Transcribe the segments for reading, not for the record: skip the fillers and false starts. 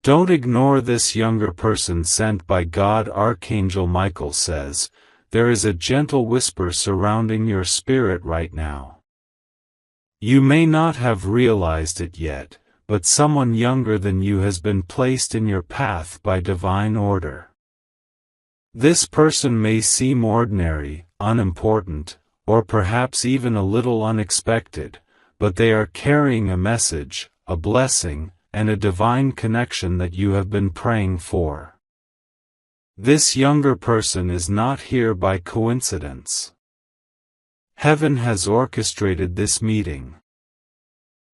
Don't ignore this younger person sent by God. Archangel Michael says, there is a gentle whisper surrounding your spirit right now. You may not have realized it yet, but someone younger than you has been placed in your path by divine order. This person may seem ordinary, unimportant, or perhaps even a little unexpected, but they are carrying a message, a blessing, and a divine connection that you have been praying for. This younger person is not here by coincidence. Heaven has orchestrated this meeting.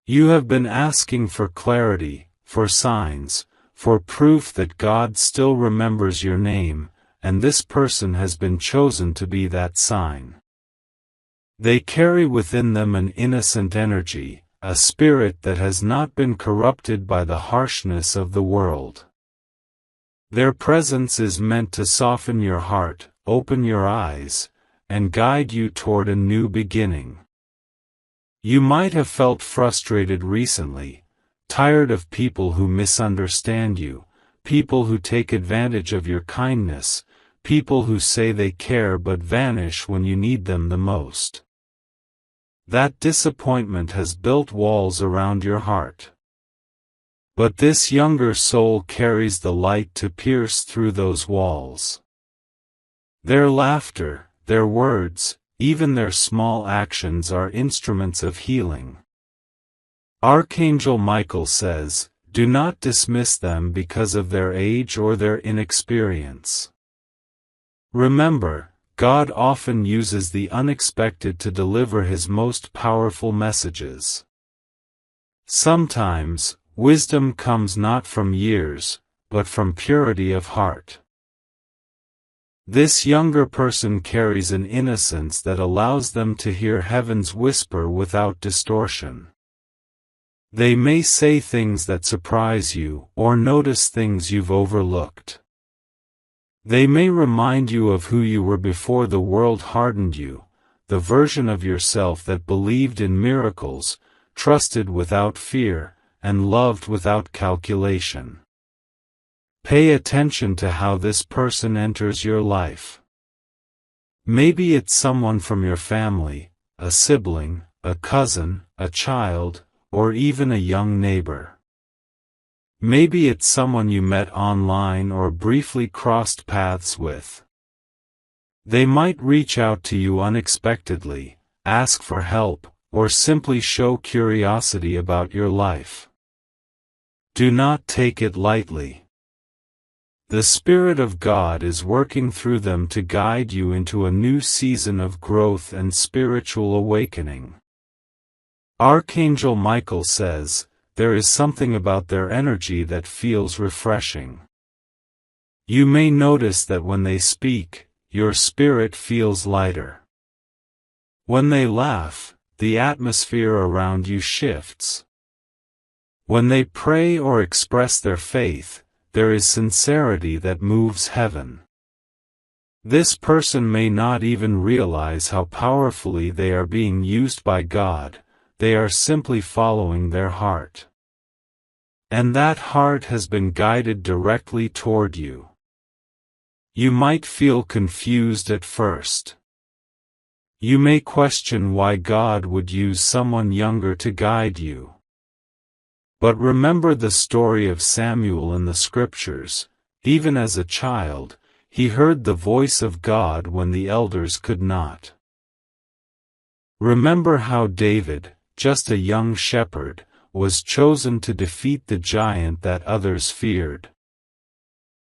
You have been asking for clarity, for signs, for proof that God still remembers your name, and this person has been chosen to be that sign. They carry within them an innocent energy, a spirit that has not been corrupted by the harshness of the world. Their presence is meant to soften your heart, open your eyes, and guide you toward a new beginning. You might have felt frustrated recently, tired of people who misunderstand you, people who take advantage of your kindness, people who say they care but vanish when you need them the most. That disappointment has built walls around your heart. But this younger soul carries the light to pierce through those walls. Their laughter, their words, even their small actions are instruments of healing. Archangel Michael says, do not dismiss them because of their age or their inexperience. Remember, God often uses the unexpected to deliver His most powerful messages. Sometimes, wisdom comes not from years, but from purity of heart. This younger person carries an innocence that allows them to hear heaven's whisper without distortion. They may say things that surprise you, or notice things you've overlooked. They may remind you of who you were before the world hardened you, the version of yourself that believed in miracles, trusted without fear, and loved without calculation. Pay attention to how this person enters your life. Maybe it's someone from your family, a sibling, a cousin, a child, or even a young neighbor. Maybe it's someone you met online or briefly crossed paths with. They might reach out to you unexpectedly, ask for help, or simply show curiosity about your life. Do not take it lightly. The Spirit of God is working through them to guide you into a new season of growth and spiritual awakening. Archangel Michael says, there is something about their energy that feels refreshing. You may notice that when they speak, your spirit feels lighter. When they laugh, the atmosphere around you shifts. When they pray or express their faith, there is sincerity that moves heaven. This person may not even realize how powerfully they are being used by God. They are simply following their heart. And that heart has been guided directly toward you. You might feel confused at first. You may question why God would use someone younger to guide you. But remember the story of Samuel in the Scriptures. Even as a child, he heard the voice of God when the elders could not. Remember how David, just a young shepherd, was chosen to defeat the giant that others feared.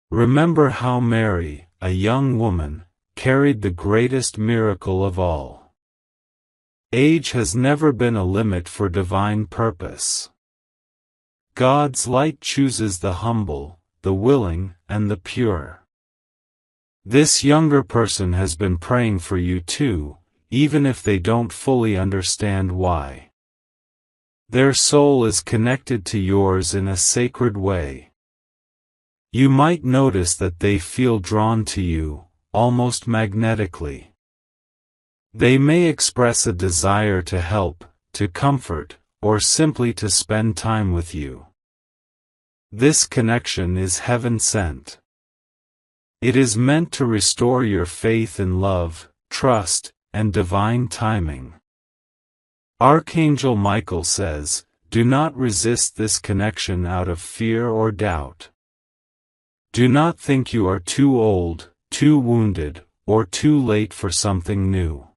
Remember how Mary, a young woman, carried the greatest miracle of all. Age has never been a limit for divine purpose. God's light chooses the humble, the willing, and the pure. This younger person has been praying for you too, even if they don't fully understand why. Their soul is connected to yours in a sacred way. You might notice that they feel drawn to you, almost magnetically. They may express a desire to help, to comfort, or simply to spend time with you. This connection is heaven-sent. It is meant to restore your faith in love, trust, and divine timing. Archangel Michael says, "Do not resist this connection out of fear or doubt. Do not think you are too old, too wounded, or too late for something new.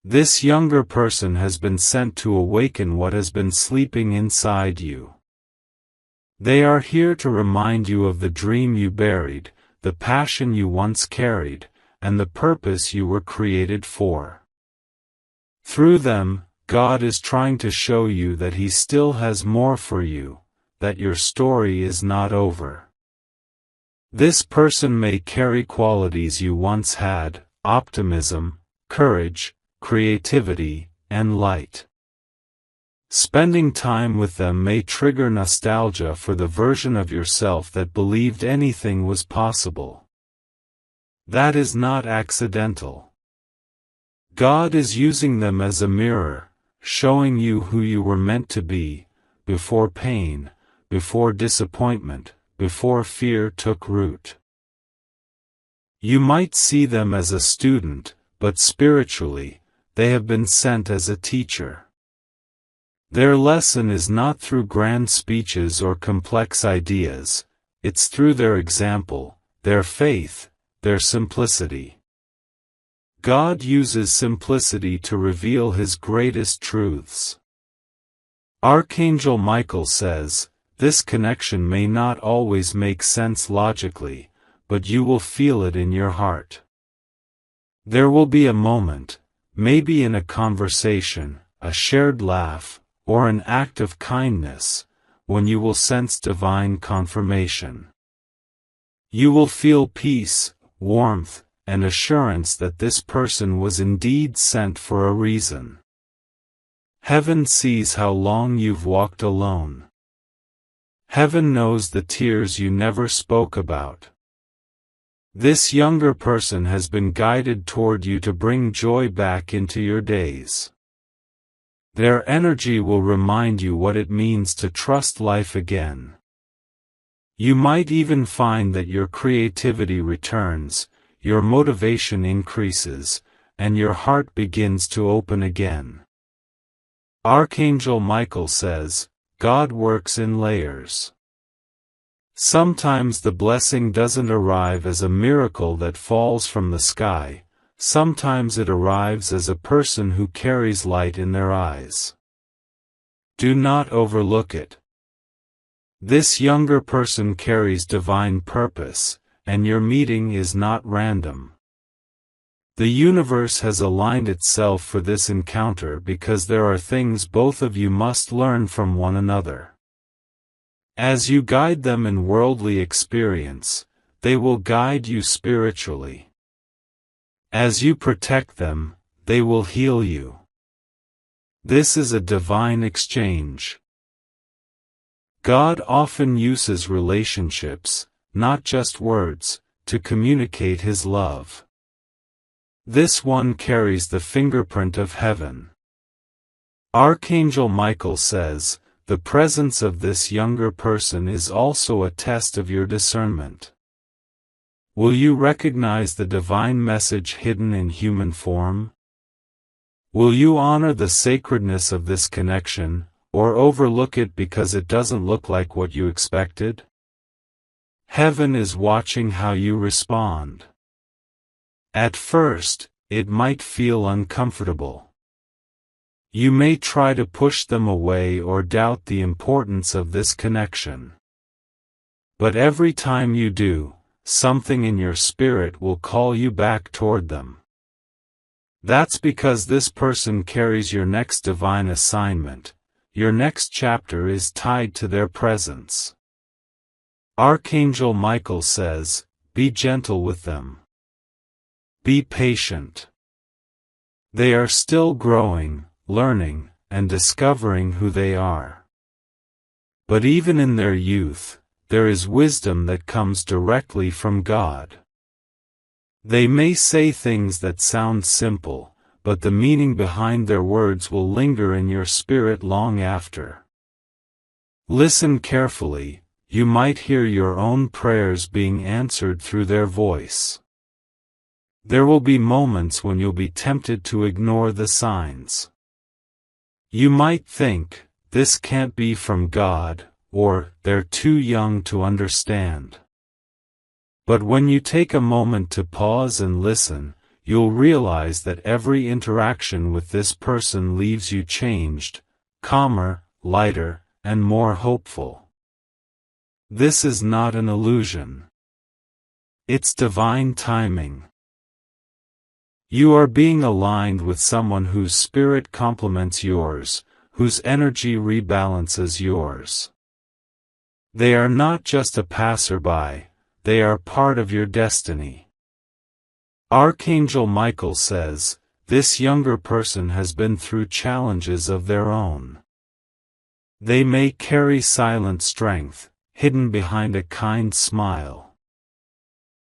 This younger person has been sent to awaken what has been sleeping inside you. They are here to remind you of the dream you buried, the passion you once carried, and the purpose you were created for. Through them, God is trying to show you that He still has more for you, that your story is not over." This person may carry qualities you once had: optimism, courage, creativity, and light. Spending time with them may trigger nostalgia for the version of yourself that believed anything was possible. That is not accidental. God is using them as a mirror, showing you who you were meant to be, before pain, before disappointment, before fear took root. You might see them as a student, but spiritually, they have been sent as a teacher. Their lesson is not through grand speeches or complex ideas, it's through their example, their faith, their simplicity. God uses simplicity to reveal His greatest truths. Archangel Michael says, "This connection may not always make sense logically, but you will feel it in your heart. There will be a moment, maybe in a conversation, a shared laugh, or an act of kindness, when you will sense divine confirmation. You will feel peace, warmth, and assurance that this person was indeed sent for a reason. Heaven sees how long you've walked alone. Heaven knows the tears you never spoke about. This younger person has been guided toward you to bring joy back into your days. Their energy will remind you what it means to trust life again. You might even find that your creativity returns, your motivation increases, and your heart begins to open again. Archangel Michael says, God works in layers. Sometimes the blessing doesn't arrive as a miracle that falls from the sky. Sometimes it arrives as a person who carries light in their eyes. Do not overlook it. This younger person carries divine purpose, and your meeting is not random. The universe has aligned itself for this encounter because there are things both of you must learn from one another. As you guide them in worldly experience, they will guide you spiritually. As you protect them, they will heal you. This is a divine exchange. God often uses relationships, not just words, to communicate His love. This one carries the fingerprint of heaven. Archangel Michael says, the presence of this younger person is also a test of your discernment. Will you recognize the divine message hidden in human form? Will you honor the sacredness of this connection, or overlook it because it doesn't look like what you expected? Heaven is watching how you respond. At first, it might feel uncomfortable. You may try to push them away or doubt the importance of this connection. But every time you do, something in your spirit will call you back toward them. That's because this person carries your next divine assignment. Your next chapter is tied to their presence. Archangel Michael says, be gentle with them. Be patient. They are still growing, learning, and discovering who they are. But even in their youth, there is wisdom that comes directly from God. They may say things that sound simple, but the meaning behind their words will linger in your spirit long after. Listen carefully, you might hear your own prayers being answered through their voice. There will be moments when you'll be tempted to ignore the signs. You might think, "This can't be from God," or "They're too young to understand." But when you take a moment to pause and listen, you'll realize that every interaction with this person leaves you changed, calmer, lighter, and more hopeful. This is not an illusion. It's divine timing. You are being aligned with someone whose spirit complements yours, whose energy rebalances yours. They are not just a passerby, they are part of your destiny. Archangel Michael says, this younger person has been through challenges of their own. They may carry silent strength, hidden behind a kind smile.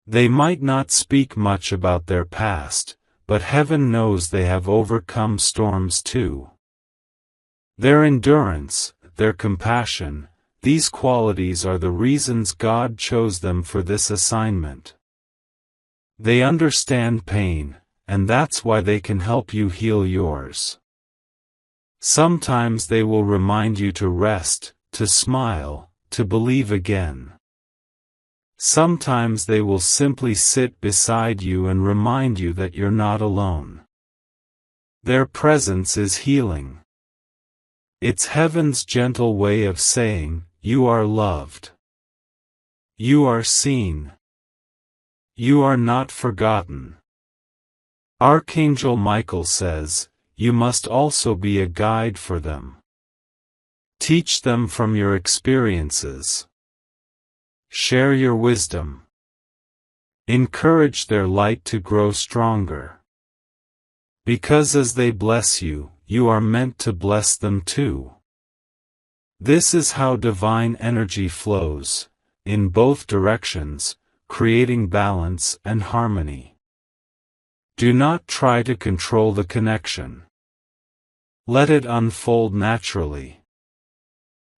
They might not speak much about their past, but heaven knows they have overcome storms too. Their endurance, their compassion, these qualities are the reasons God chose them for this assignment. They understand pain, and that's why they can help you heal yours. Sometimes they will remind you to rest, to smile, to believe again. Sometimes they will simply sit beside you and remind you that you're not alone. Their presence is healing. It's heaven's gentle way of saying, you are loved. You are seen. You are not forgotten. Archangel Michael says, you must also be a guide for them. Teach them from your experiences. Share your wisdom. Encourage their light to grow stronger. Because as they bless you, you are meant to bless them too. This is how divine energy flows, in both directions, creating balance and harmony. Do not try to control the connection. Let it unfold naturally.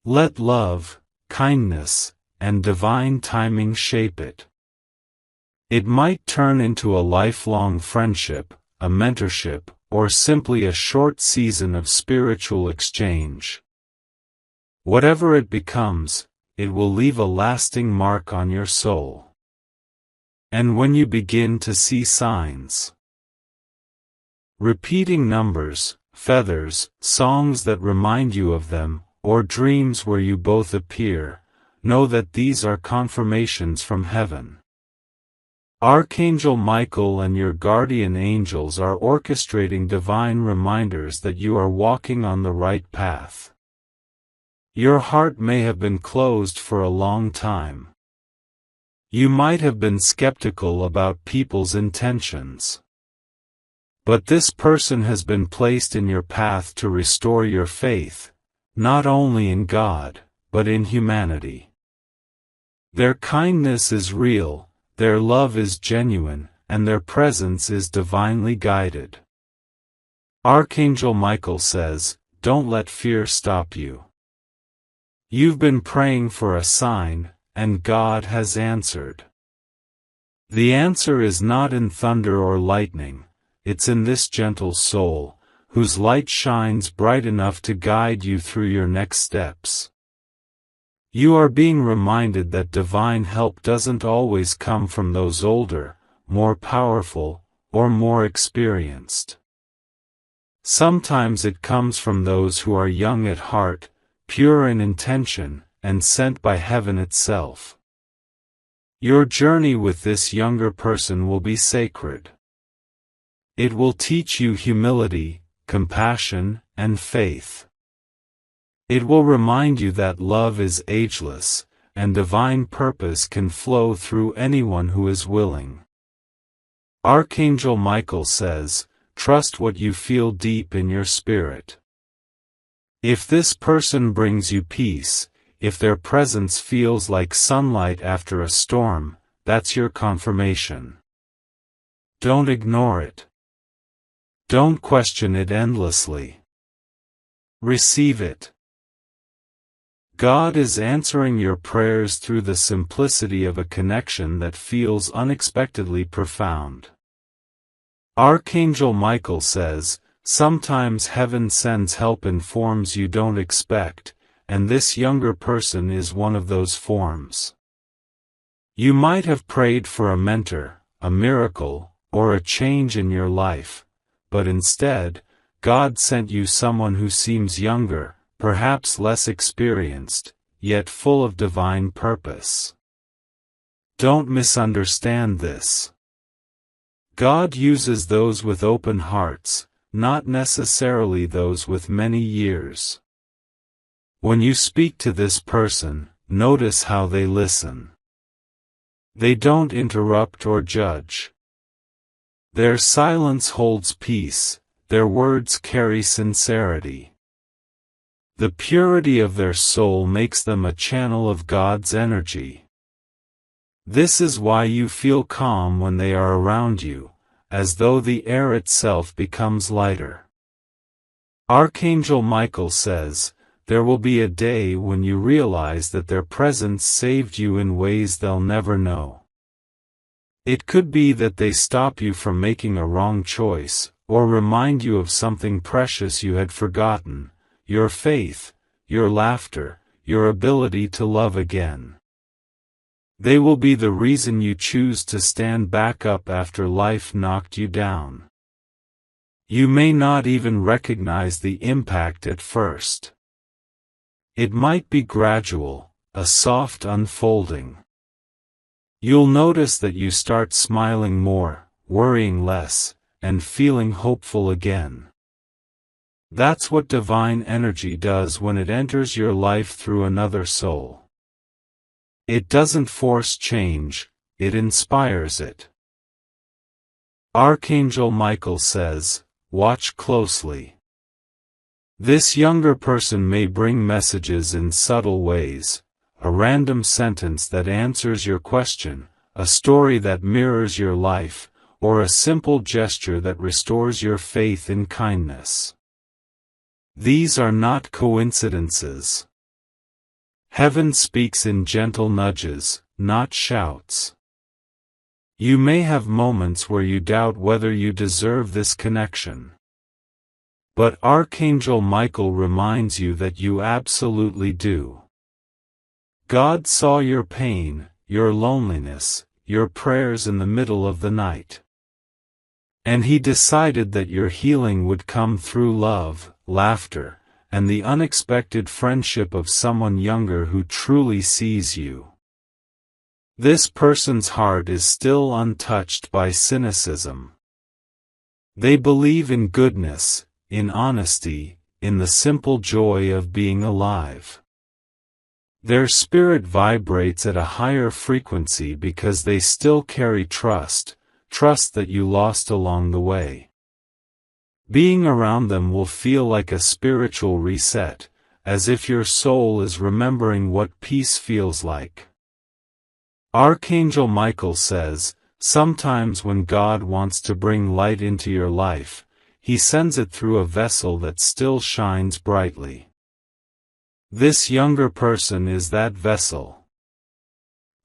Let love, kindness, and divine timing shape it. It might turn into a lifelong friendship, a mentorship, or simply a short season of spiritual exchange. Whatever it becomes, it will leave a lasting mark on your soul. And when you begin to see signs, repeating numbers, feathers, songs that remind you of them, or dreams where you both appear, know that these are confirmations from heaven. Archangel Michael and your guardian angels are orchestrating divine reminders that you are walking on the right path. Your heart may have been closed for a long time. You might have been skeptical about people's intentions. But this person has been placed in your path to restore your faith, not only in God, but in humanity. Their kindness is real, their love is genuine, and their presence is divinely guided. Archangel Michael says, don't let fear stop you. You've been praying for a sign, and God has answered. The answer is not in thunder or lightning, it's in this gentle soul, whose light shines bright enough to guide you through your next steps. You are being reminded that divine help doesn't always come from those older, more powerful, or more experienced. Sometimes it comes from those who are young at heart, pure in intention, and sent by heaven itself. Your journey with this younger person will be sacred. It will teach you humility, compassion, and faith. It will remind you that love is ageless, and divine purpose can flow through anyone who is willing. Archangel Michael says, trust what you feel deep in your spirit. If this person brings you peace, if their presence feels like sunlight after a storm, that's your confirmation. Don't ignore it. Don't question it endlessly. Receive it. God is answering your prayers through the simplicity of a connection that feels unexpectedly profound. Archangel Michael says, "Sometimes heaven sends help in forms you don't expect, and this younger person is one of those forms." You might have prayed for a mentor, a miracle, or a change in your life, but instead, God sent you someone who seems younger, perhaps less experienced, yet full of divine purpose. Don't misunderstand this. God uses those with open hearts, not necessarily those with many years. When you speak to this person, notice how they listen. They don't interrupt or judge. Their silence holds peace, their words carry sincerity. The purity of their soul makes them a channel of God's energy. This is why you feel calm when they are around you, as though the air itself becomes lighter. Archangel Michael says, there will be a day when you realize that their presence saved you in ways they'll never know. It could be that they stop you from making a wrong choice, or remind you of something precious you had forgotten, your faith, your laughter, your ability to love again. They will be the reason you choose to stand back up after life knocked you down. You may not even recognize the impact at first. It might be gradual, a soft unfolding. You'll notice that you start smiling more, worrying less, and feeling hopeful again. That's what divine energy does when it enters your life through another soul. It doesn't force change, it inspires it. Archangel Michael says, watch closely. This younger person may bring messages in subtle ways, a random sentence that answers your question, a story that mirrors your life, or a simple gesture that restores your faith in kindness. These are not coincidences. Heaven speaks in gentle nudges, not shouts. You may have moments where you doubt whether you deserve this connection. But Archangel Michael reminds you that you absolutely do. God saw your pain, your loneliness, your prayers in the middle of the night. And He decided that your healing would come through love, laughter, and the unexpected friendship of someone younger who truly sees you. This person's heart is still untouched by cynicism. They believe in goodness, in honesty, in the simple joy of being alive. Their spirit vibrates at a higher frequency because they still carry trust that you lost along the way. Being around them will feel like a spiritual reset, as if your soul is remembering what peace feels like. Archangel Michael says, sometimes when God wants to bring light into your life, He sends it through a vessel that still shines brightly. This younger person is that vessel.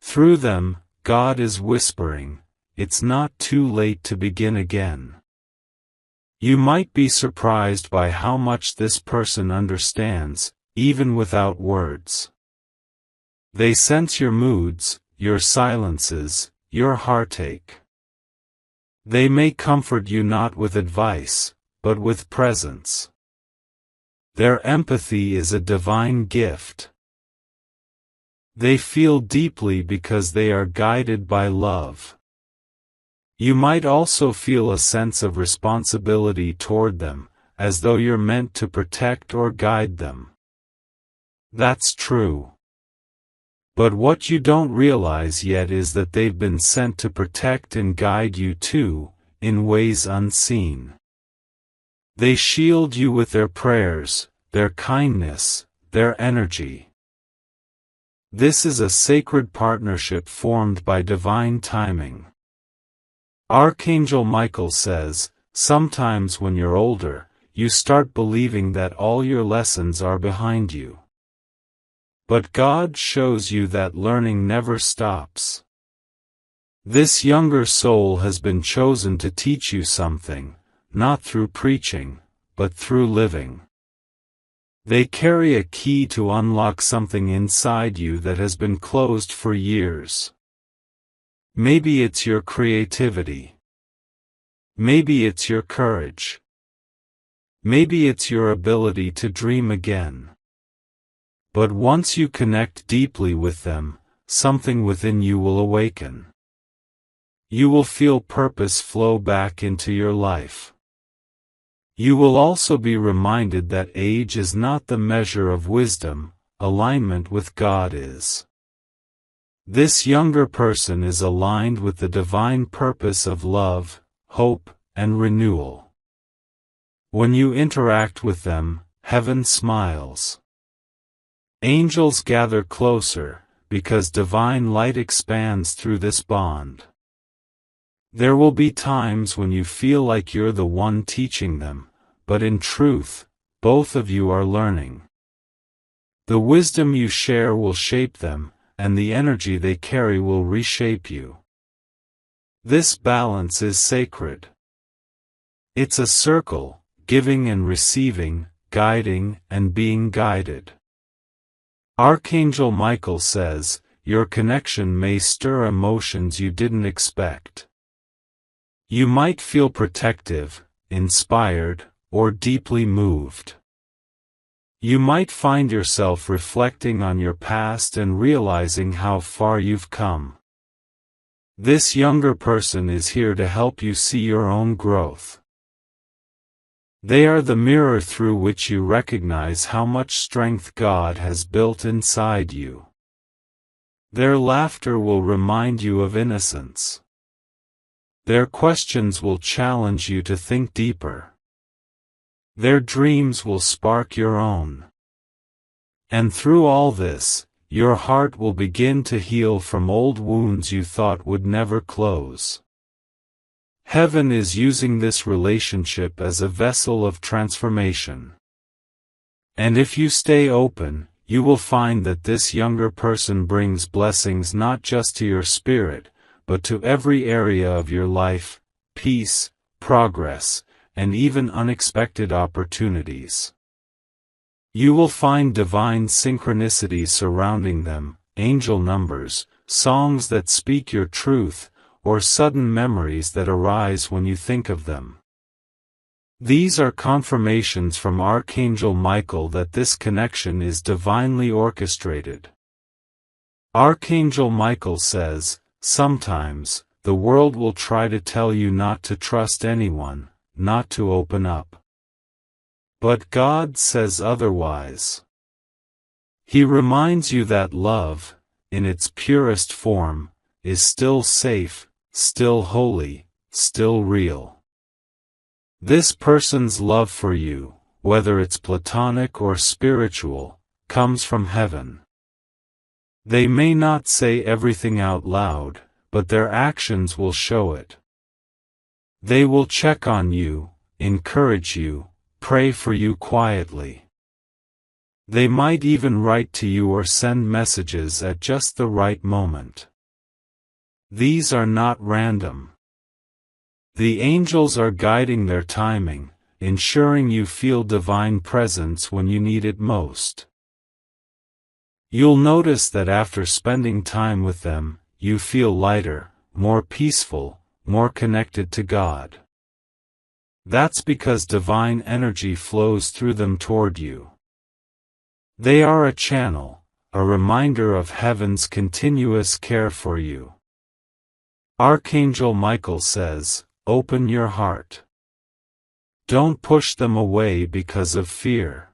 Through them, God is whispering, it's not too late to begin again. You might be surprised by how much this person understands, even without words. They sense your moods, your silences, your heartache. They may comfort you not with advice, but with presence. Their empathy is a divine gift. They feel deeply because they are guided by love. You might also feel a sense of responsibility toward them, as though you're meant to protect or guide them. That's true. But what you don't realize yet is that they've been sent to protect and guide you too, in ways unseen. They shield you with their prayers, their kindness, their energy. This is a sacred partnership formed by divine timing. Archangel Michael says, sometimes when you're older, you start believing that all your lessons are behind you. But God shows you that learning never stops. This younger soul has been chosen to teach you something, not through preaching, but through living. They carry a key to unlock something inside you that has been closed for years. Maybe it's your creativity. Maybe it's your courage. Maybe it's your ability to dream again. But once you connect deeply with them, something within you will awaken. You will feel purpose flow back into your life. You will also be reminded that age is not the measure of wisdom, alignment with God is. This younger person is aligned with the divine purpose of love, hope, and renewal. When you interact with them, heaven smiles. Angels gather closer, because divine light expands through this bond. There will be times when you feel like you're the one teaching them, but in truth, both of you are learning. The wisdom you share will shape them, and the energy they carry will reshape you. This balance is sacred. It's a circle, giving and receiving, guiding and being guided. Archangel Michael says, your connection may stir emotions you didn't expect. You might feel protective, inspired, or deeply moved. You might find yourself reflecting on your past and realizing how far you've come. This younger person is here to help you see your own growth. They are the mirror through which you recognize how much strength God has built inside you. Their laughter will remind you of innocence. Their questions will challenge you to think deeper. Their dreams will spark your own. And through all this, your heart will begin to heal from old wounds you thought would never close. Heaven is using this relationship as a vessel of transformation. And if you stay open, you will find that this younger person brings blessings not just to your spirit, but to every area of your life, peace, progress, and even unexpected opportunities. You will find divine synchronicities surrounding them, angel numbers, songs that speak your truth, or sudden memories that arise when you think of them. These are confirmations from Archangel Michael that this connection is divinely orchestrated. Archangel Michael says, sometimes, the world will try to tell you not to trust anyone, not to open up. But God says otherwise. He reminds you that love, in its purest form, is still safe, still holy, still real. This person's love for you, whether it's platonic or spiritual, comes from heaven. They may not say everything out loud, but their actions will show it. They will check on you, encourage you, pray for you quietly. They might even write to you or send messages at just the right moment. These are not random. The angels are guiding their timing, ensuring you feel divine presence when you need it most. You'll notice that after spending time with them, you feel lighter, more peaceful, more connected to God. That's because divine energy flows through them toward you. They are a channel, a reminder of heaven's continuous care for you. Archangel Michael says, open your heart. Don't push them away because of fear.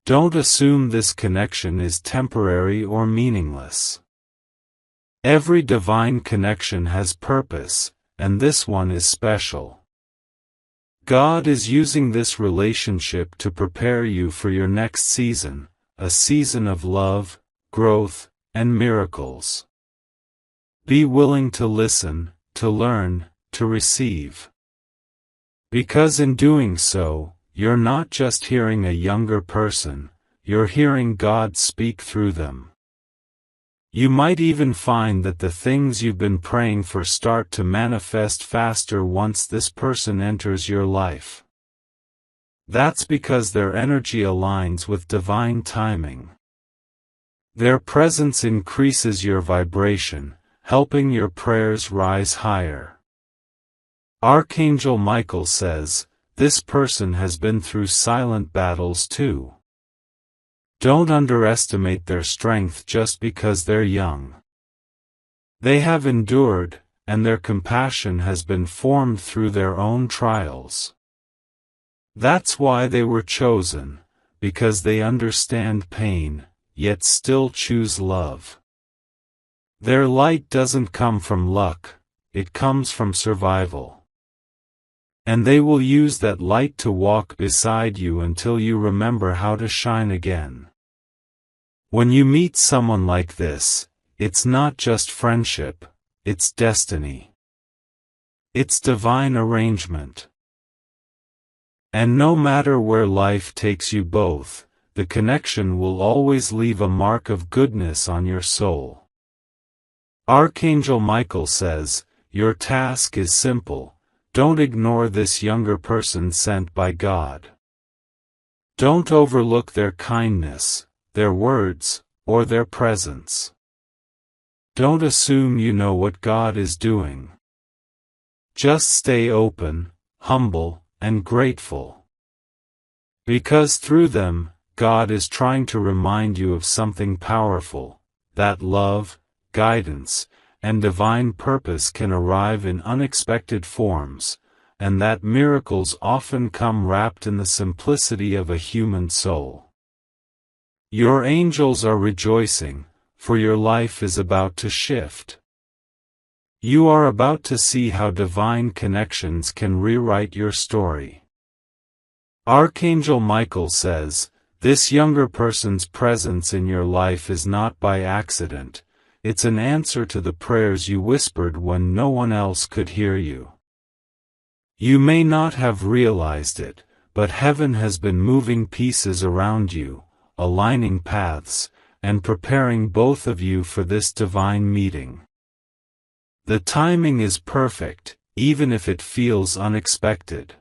Don't assume this connection is temporary or meaningless. Every divine connection has purpose, and this one is special. God is using this relationship to prepare you for your next season, a season of love, growth, and miracles. Be willing to listen, to learn, to receive. Because in doing so, you're not just hearing a younger person, you're hearing God speak through them. You might even find that the things you've been praying for start to manifest faster once this person enters your life. That's because their energy aligns with divine timing. Their presence increases your vibration, helping your prayers rise higher. Archangel Michael says, this person has been through silent battles too. Don't underestimate their strength just because they're young. They have endured, and their compassion has been formed through their own trials. That's why they were chosen, because they understand pain, yet still choose love. Their light doesn't come from luck, it comes from survival. And they will use that light to walk beside you until you remember how to shine again. When you meet someone like this, it's not just friendship, it's destiny. It's divine arrangement. And no matter where life takes you both, the connection will always leave a mark of goodness on your soul. Archangel Michael says, your task is simple. Don't ignore this younger person sent by God. Don't overlook their kindness, their words, or their presence. Don't assume you know what God is doing. Just stay open, humble, and grateful. Because through them, God is trying to remind you of something powerful, that love, guidance, and divine purpose can arrive in unexpected forms, and that miracles often come wrapped in the simplicity of a human soul. Your angels are rejoicing, for your life is about to shift. You are about to see how divine connections can rewrite your story. Archangel Michael says, this younger person's presence in your life is not by accident. It's an answer to the prayers you whispered when no one else could hear you. You may not have realized it, but heaven has been moving pieces around you, aligning paths, and preparing both of you for this divine meeting. The timing is perfect, even if it feels unexpected.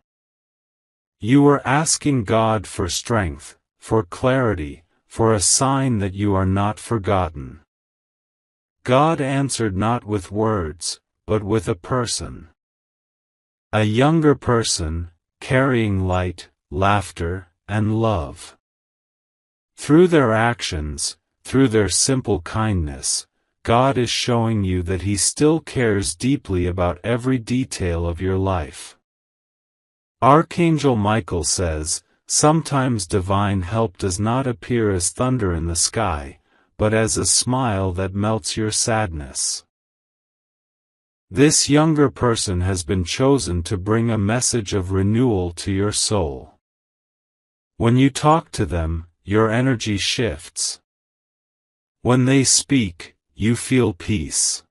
You are asking God for strength, for clarity, for a sign that you are not forgotten. God answered not with words, but with a person. A younger person, carrying light, laughter, and love. Through their actions, through their simple kindness, God is showing you that He still cares deeply about every detail of your life. Archangel Michael says, sometimes divine help does not appear as thunder in the sky, but as a smile that melts your sadness. This younger person has been chosen to bring a message of renewal to your soul. When you talk to them, your energy shifts. When they speak, you feel peace.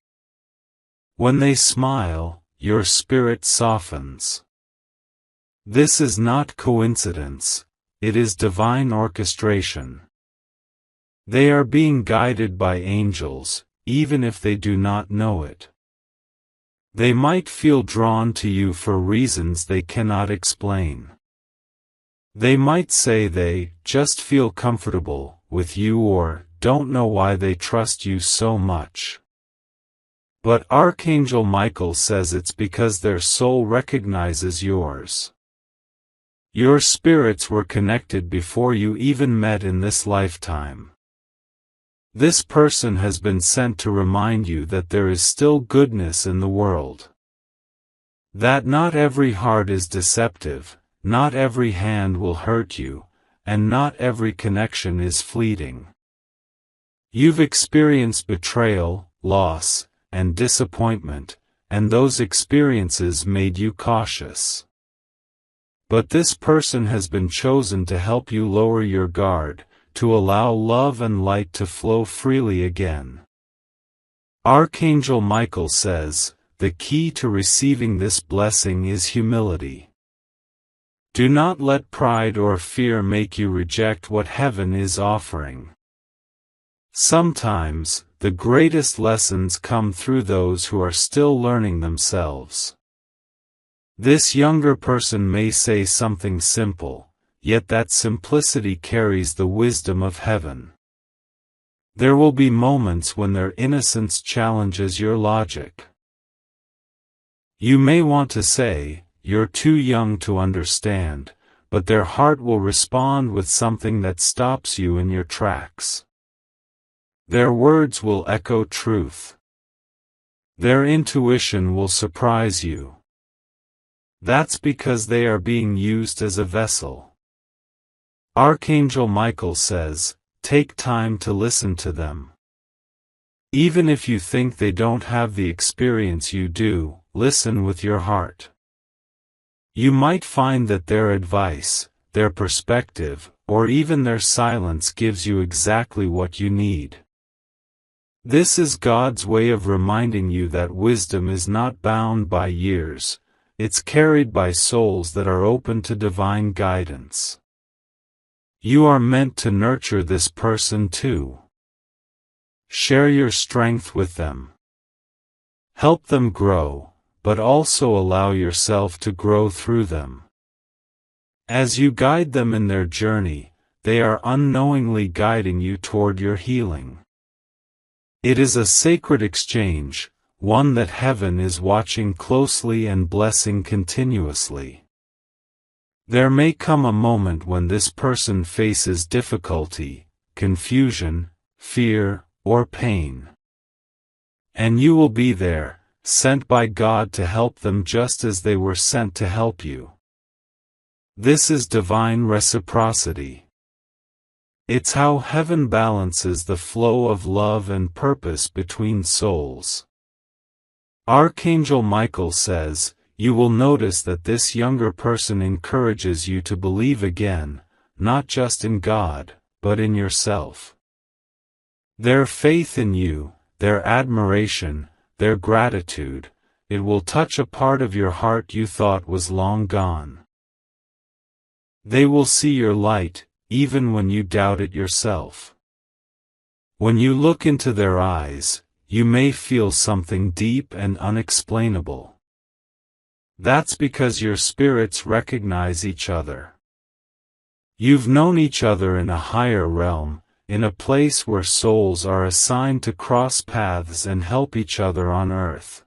When they smile, your spirit softens. This is not coincidence, it is divine orchestration. They are being guided by angels, even if they do not know it. They might feel drawn to you for reasons they cannot explain. They might say they just feel comfortable with you or don't know why they trust you so much. But Archangel Michael says it's because their soul recognizes yours. Your spirits were connected before you even met in this lifetime. This person has been sent to remind you that there is still goodness in the world. That not every heart is deceptive, not every hand will hurt you, and not every connection is fleeting. You've experienced betrayal, loss, and disappointment, and those experiences made you cautious. But this person has been chosen to help you lower your guard, to allow love and light to flow freely again. Archangel Michael says, the key to receiving this blessing is humility. Do not let pride or fear make you reject what heaven is offering. Sometimes, the greatest lessons come through those who are still learning themselves. This younger person may say something simple, yet that simplicity carries the wisdom of heaven. There will be moments when their innocence challenges your logic. You may want to say, "You're too young to understand," but their heart will respond with something that stops you in your tracks. Their words will echo truth. Their intuition will surprise you. That's because they are being used as a vessel. Archangel Michael says, take time to listen to them. Even if you think they don't have the experience you do, listen with your heart. You might find that their advice, their perspective, or even their silence gives you exactly what you need. This is God's way of reminding you that wisdom is not bound by years, it's carried by souls that are open to divine guidance. You are meant to nurture this person too. Share your strength with them. Help them grow, but also allow yourself to grow through them. As you guide them in their journey, they are unknowingly guiding you toward your healing. It is a sacred exchange, one that heaven is watching closely and blessing continuously. There may come a moment when this person faces difficulty, confusion, fear, or pain. And you will be there, sent by God to help them just as they were sent to help you. This is divine reciprocity. It's how heaven balances the flow of love and purpose between souls. Archangel Michael says, you will notice that this younger person encourages you to believe again, not just in God, but in yourself. Their faith in you, their admiration, their gratitude, it will touch a part of your heart you thought was long gone. They will see your light, even when you doubt it yourself. When you look into their eyes, you may feel something deep and unexplainable. That's because your spirits recognize each other. You've known each other in a higher realm, in a place where souls are assigned to cross paths and help each other on earth.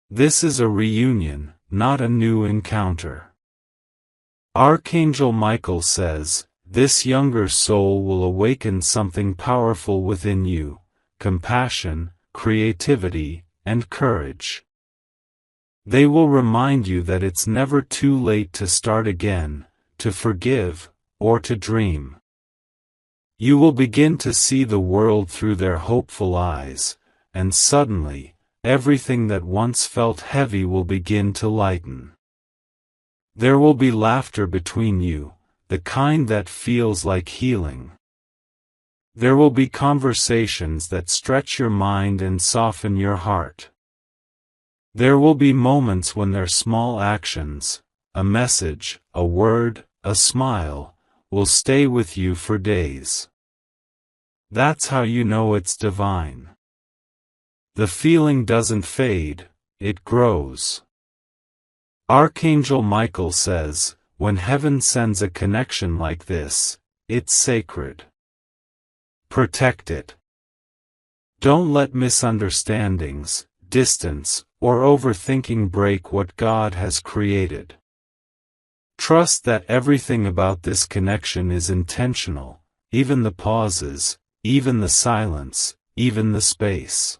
This is a reunion, not a new encounter. Archangel Michael says, this younger soul will awaken something powerful within you, compassion, creativity, and courage. They will remind you that it's never too late to start again, to forgive, or to dream. You will begin to see the world through their hopeful eyes, and suddenly, everything that once felt heavy will begin to lighten. There will be laughter between you, the kind that feels like healing. There will be conversations that stretch your mind and soften your heart. There will be moments when their small actions, a message, a word, a smile, will stay with you for days. That's how you know it's divine. The feeling doesn't fade, it grows. Archangel Michael says, when heaven sends a connection like this, it's sacred. Protect it. Don't let misunderstandings, distance, or overthinking break what God has created. Trust that everything about this connection is intentional, even the pauses, even the silence, even the space.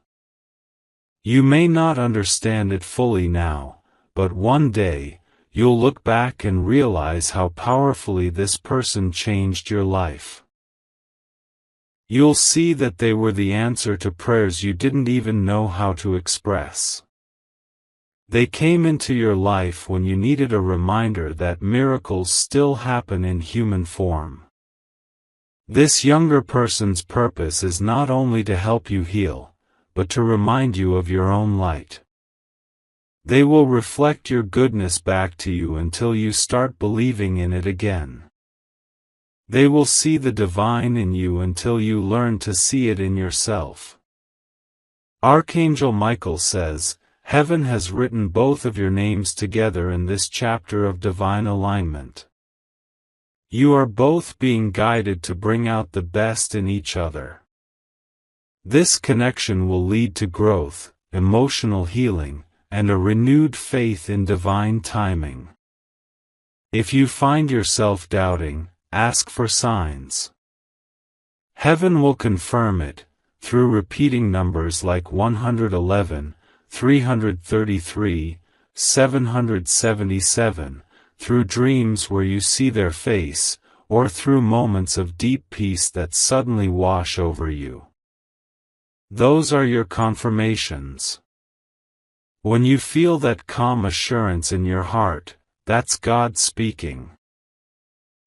You may not understand it fully now, but one day, you'll look back and realize how powerfully this person changed your life. You'll see that they were the answer to prayers you didn't even know how to express. They came into your life when you needed a reminder that miracles still happen in human form. This younger person's purpose is not only to help you heal, but to remind you of your own light. They will reflect your goodness back to you until you start believing in it again. They will see the divine in you until you learn to see it in yourself. Archangel Michael says, "Heaven has written both of your names together in this chapter of divine alignment. You are both being guided to bring out the best in each other. This connection will lead to growth, emotional healing, and a renewed faith in divine timing. If you find yourself doubting, ask for signs. Heaven will confirm it, through repeating numbers like 111, 333, 777, through dreams where you see their face, or through moments of deep peace that suddenly wash over you. Those are your confirmations. When you feel that calm assurance in your heart, that's God speaking.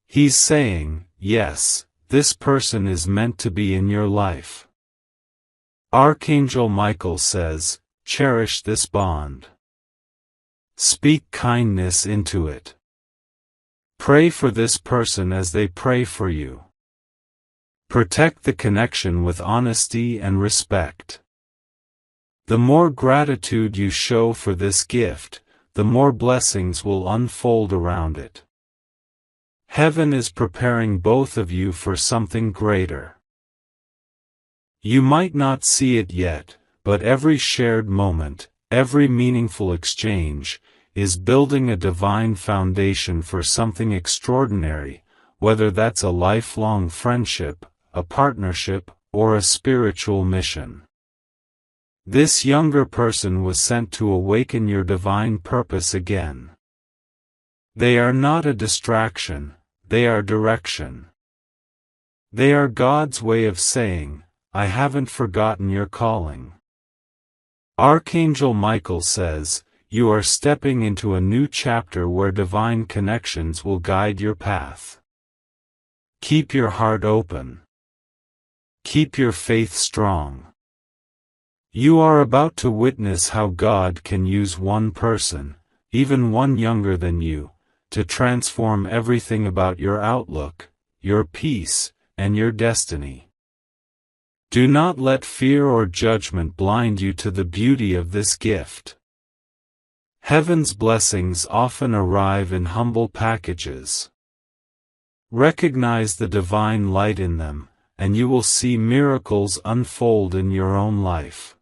He's saying, yes, this person is meant to be in your life. Archangel Michael says, cherish this bond. Speak kindness into it. Pray for this person as they pray for you. Protect the connection with honesty and respect. The more gratitude you show for this gift, the more blessings will unfold around it. Heaven is preparing both of you for something greater. You might not see it yet, but every shared moment, every meaningful exchange, is building a divine foundation for something extraordinary, whether that's a lifelong friendship, a partnership, or a spiritual mission. This younger person was sent to awaken your divine purpose again. They are not a distraction, they are direction. They are God's way of saying, I haven't forgotten your calling. Archangel Michael says, you are stepping into a new chapter where divine connections will guide your path. Keep your heart open. Keep your faith strong. You are about to witness how God can use one person, even one younger than you, to transform everything about your outlook, your peace, and your destiny. Do not let fear or judgment blind you to the beauty of this gift. Heaven's blessings often arrive in humble packages. Recognize the divine light in them, and you will see miracles unfold in your own life.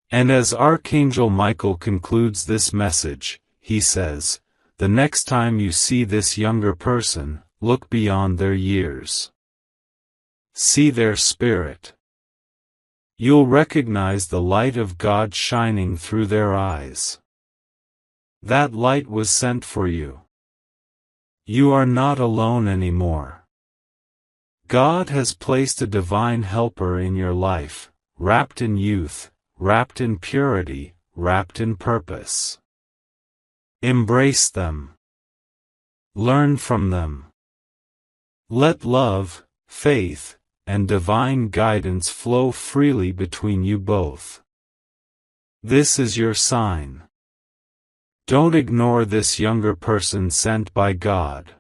And as Archangel Michael concludes this message, he says, the next time you see this younger person, look beyond their years. See their spirit. You'll recognize the light of God shining through their eyes. That light was sent for you. You are not alone anymore. God has placed a divine helper in your life, wrapped in youth, wrapped in purity, wrapped in purpose. Embrace them. Learn from them. Let love, faith, and divine guidance flow freely between you both. This is your sign. Don't ignore this younger person sent by God.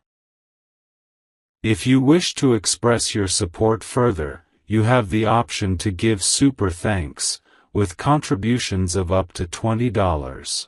If you wish to express your support further, you have the option to give super thanks, with contributions of up to $20.